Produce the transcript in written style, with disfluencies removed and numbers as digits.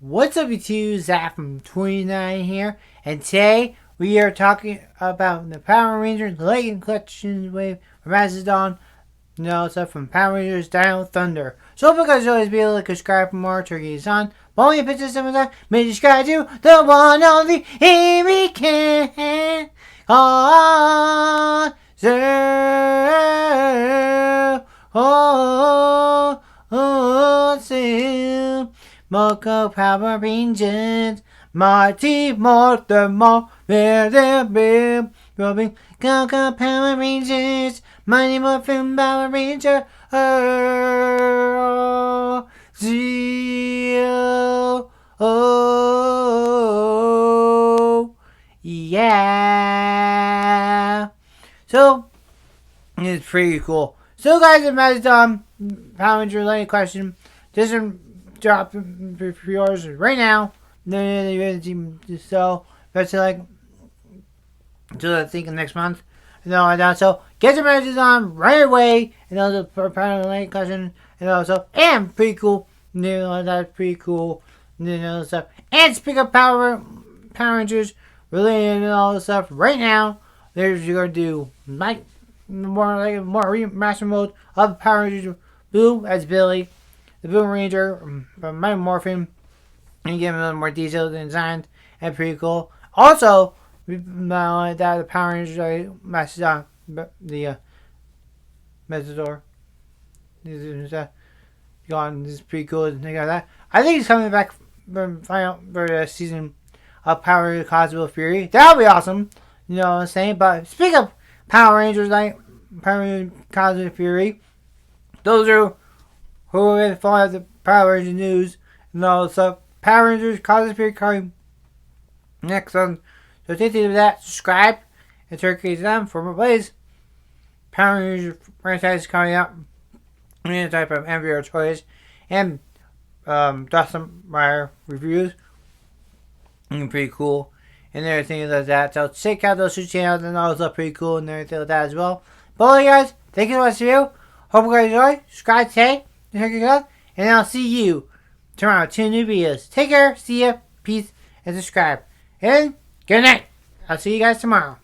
What's up, YouTube? Zach from 29 here, and today we are talking about the Power Rangers Late Collection Wave from Messogog. Stuff from Power Rangers Dino Thunder. So hope you guys always be able to subscribe for more turkeys on. But only pictures of that, make subscribe to the one only here we can. Moco Power Rangers, Mighty Morphin, where they're big, rubbing Coco Power Rangers, Mighty Morphin Power Ranger, yeah. So it's pretty cool. So guys, imagine Power Ranger related question. Just drop pre-orders right now. So that's like until I think next month. So get your messages on right away. And also for apparently question. And pretty cool. That's pretty cool. Stuff. And speak of Power Rangers related and all this stuff right now. There's you're gonna do more remaster mode of Power Rangers Blue as Billy, the Blue Ranger from Mighty Morphin, and give him a little more detailed and designed and pretty cool. Also, not only that, the Power Rangers Messogog, the Messogog. This is pretty cool and things like that. I think he's coming back for the season of Power Rangers Cosmic Fury. That'll be awesome. You know what I'm saying? But speaking of Power Rangers, like Power Rangers Cosmic Fury, those are who are going to follow out the Power Rangers news and all this stuff. Power Rangers Cosmic Fury coming next on. So take to that, subscribe, and turkey them for more plays. Power Rangers franchise coming out. Any type of MVR toys and Dustin Meyer reviews. And pretty cool. And everything like that. So check out those two channels and all stuff pretty cool and everything like that as well. But all you guys, thank you so much for you. Hope you guys enjoy. Subscribe today. And I'll see you tomorrow. 2 new videos. Take care. See ya. Peace. And subscribe. And good night. I'll see you guys tomorrow.